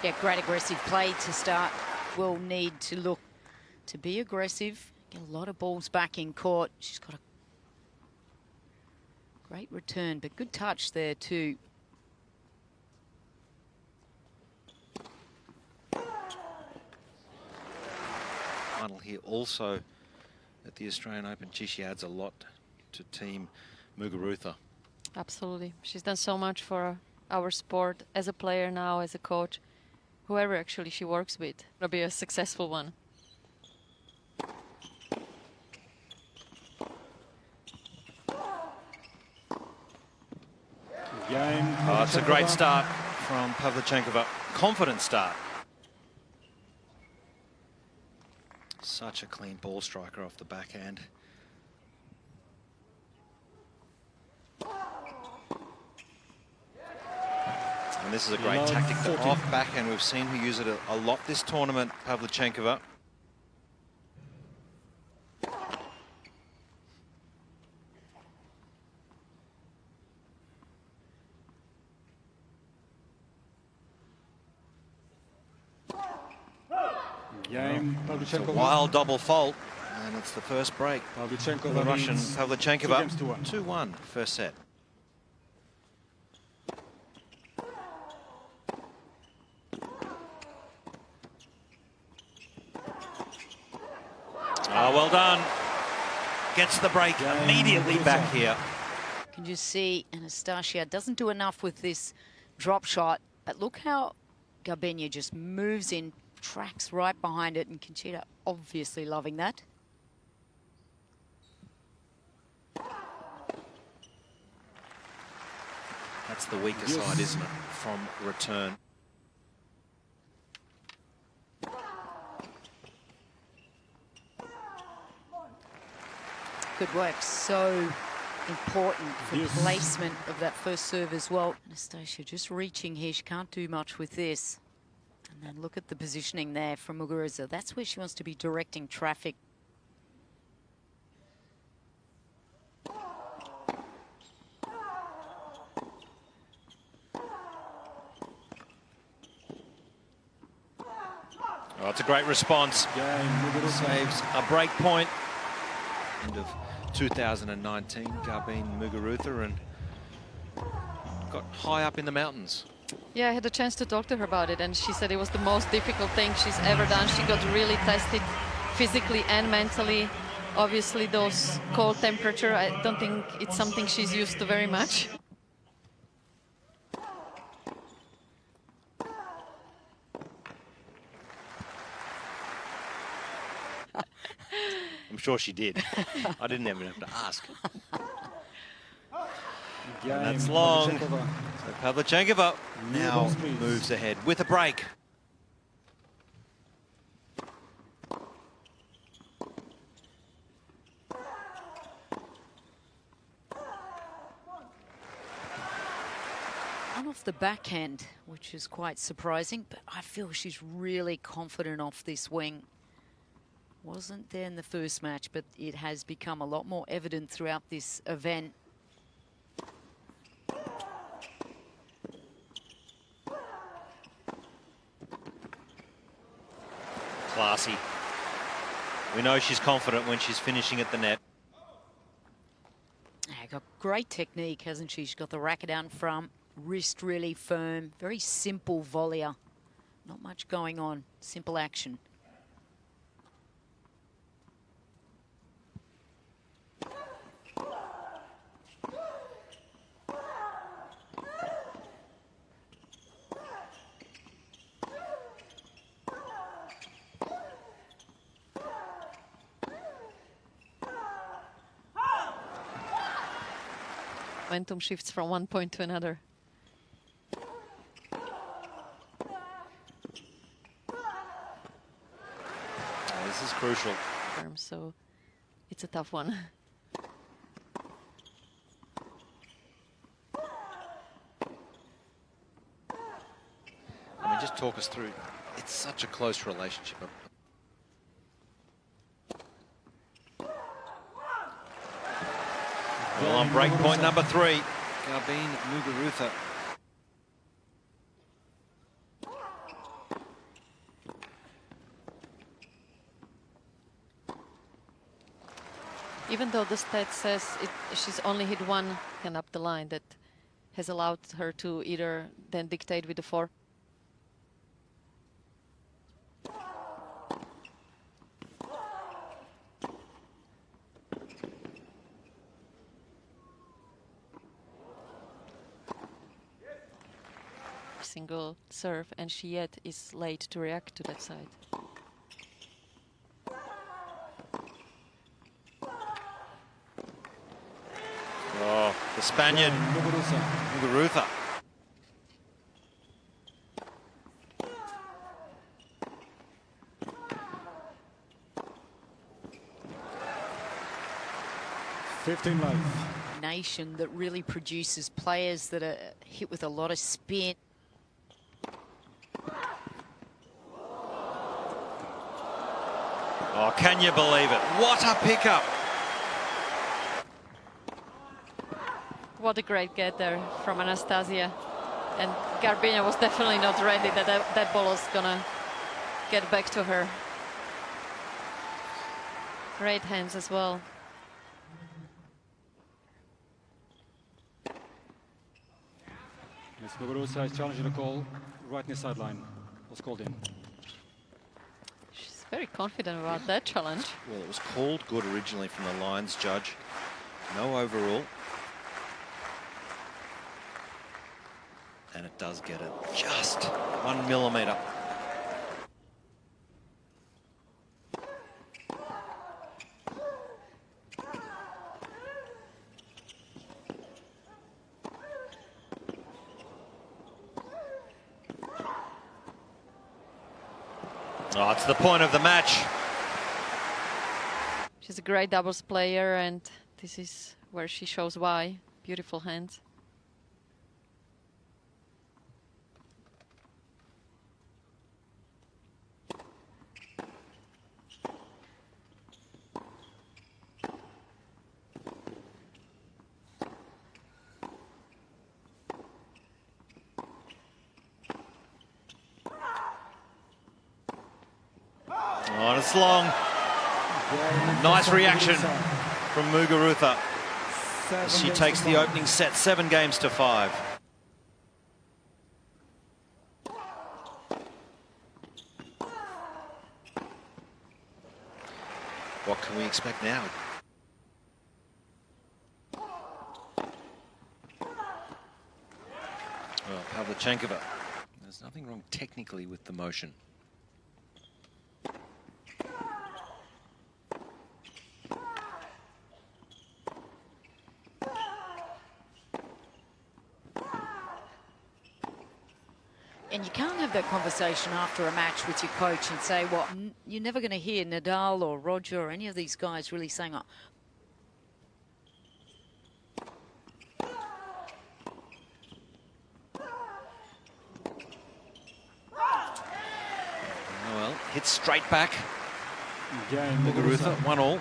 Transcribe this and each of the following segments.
Yeah, great aggressive play to start. Will need to look to be aggressive. Get a lot of balls back in court. She's got a great return, but good touch there too. Final here also at the Australian Open. Gee, she adds a lot to Team Muguruza. Absolutely. She's done so much for our sport as a player now, as a coach. Whoever actually she works with will be a successful one. Oh, it's a great start from Pavlyuchenkova. Confident start. Such a clean ball striker off the backhand. And this is a great tactic. The off backhand, we've seen her use it a lot this tournament, Pavlyuchenkova. It's a wild double fault, and it's the first break. The Russian Pavlyuchenkova, 2-1 first set. Oh, well done. Gets the break immediately back here. You can just see Anastasia doesn't do enough with this drop shot, but look how Garbiñe just moves in, tracks right behind it, and Conchita obviously loving that. That's the weaker side, isn't it, from return. Good work, so important for placement of that first serve as well. Anastasia just reaching here, she can't do much with this. And then look at the positioning there from Muguruza. That's where she wants to be directing traffic. Oh, it's a great response. Saves a break point. End of 2019, Garbiñe Muguruza, and got high up in the mountains. Yeah, I had a chance to talk to her about it, and she said it was the most difficult thing she's ever done. She got really tested physically and mentally. Obviously, those cold temperature, I don't think it's something she's used to very much. I'm sure she did. I didn't even have to ask. And that's long. So Pavlyuchenkova now moves ahead with a break. On off the backhand, which is quite surprising, but I feel she's really confident off this wing. Wasn't there in the first match, but it has become a lot more evident throughout this event. Classy. We know she's confident when she's finishing at the net. Got great technique, hasn't she? She's got the racket out in front, wrist really firm, very simple volleyer. Not much going on, simple action. Momentum shifts from one point to another. This is crucial. So it's a tough one. I mean, just talk us through. It's such a close relationship. Well, on break point number 3, Garbiñe Muguruza. Even though the stat says she's only hit one hand up the line, that has allowed her to either then dictate with the 4. Single serve, and she yet is late to react to that side. Oh, the Spaniard, Muguruza. Nation that really produces players that are hit with a lot of spin. Oh, can you believe it? What a pickup! What a great get there from Anastasia. And Garbiñe was definitely not ready that that ball was gonna get back to her. Great hands as well. Ms. Muguruza is challenging the call right near sideline. Was called in. She's very confident about that challenge. Well, it was called good originally from the Lions judge. No overrule. And it does get it just 1 millimetre. Oh, it's the point of the match. She's a great doubles player, and this is where she shows why. Beautiful hands. Oh, and it's long. Nice reaction from Muguruza as she takes the opening set 7-5. What can we expect now? Well, Pavlyuchenkova. There's nothing wrong technically with the motion. And you can't have that conversation after a match with your coach and say, well, you're never going to hear Nadal or Roger or any of these guys really saying, oh, well, hits straight back. Muguruza, 1-1.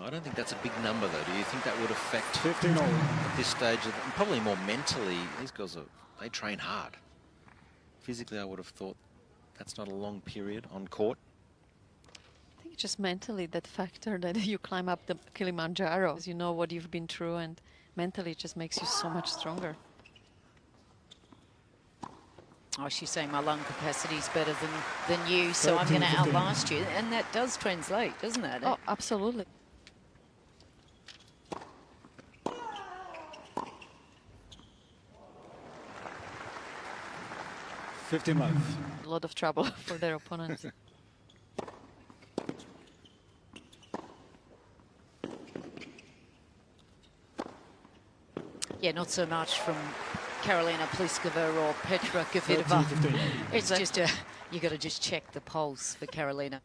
I don't think that's a big number, though. Do you think that would affect 15-all at this stage? Probably more mentally. These girls they train hard. Physically, I would have thought that's not a long period on court. I think just mentally that factor that you climb up the Kilimanjaro, you know what you've been through, and mentally it just makes you so much stronger. oh, she's saying my lung capacity is better than you, so I'm going to outlast you. And that does translate, doesn't it? Oh, absolutely. A lot of trouble for their opponents. Yeah, not so much from Karolina Pliskova or Petra Kvitova. It's just you got to just check the pulse for Karolina.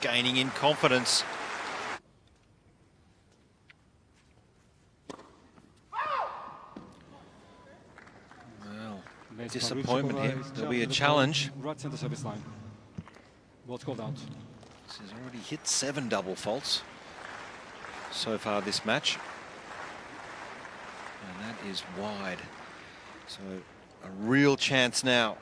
Gaining in confidence. Well, disappointment here. There'll be a challenge. Right center service line. What's called out? She's already hit 7 double faults. so far this match. And that is wide. So a real chance now.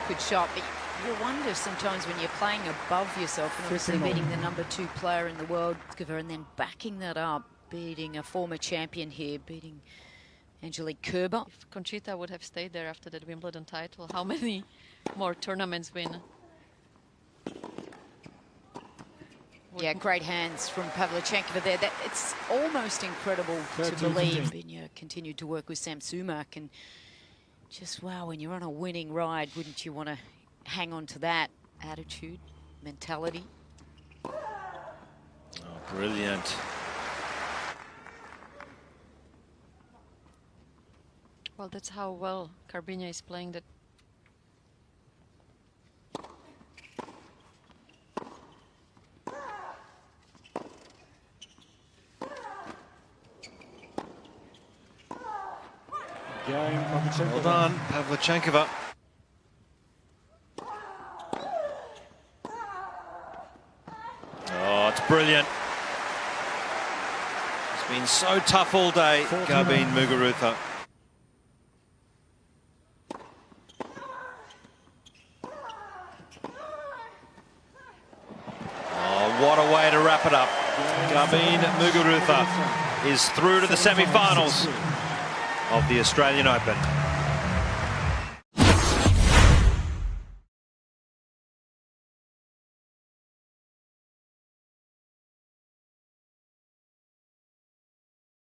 Good shot, but you wonder sometimes when you're playing above yourself and obviously beating the #2 player in the world, and then backing that up, beating a former champion here, beating Angelique Kerber. If Conchita would have stayed there after that Wimbledon title, how many more tournaments win? Yeah, great hands from Pavlyuchenkova there. It's almost incredible to believe. Garbiñe continued to work with Sam Sumac, and just, wow, when you're on a winning ride, wouldn't you want to hang on to that attitude, mentality? Oh, brilliant. Well, that's how well Garbiñe is playing that. Well done, Pavlyuchenkova. Oh, it's brilliant. It's been so tough all day, Garbiñe Muguruza. Oh, what a way to wrap it up. Garbiñe Muguruza is through to the semi-finals of the Australian Open.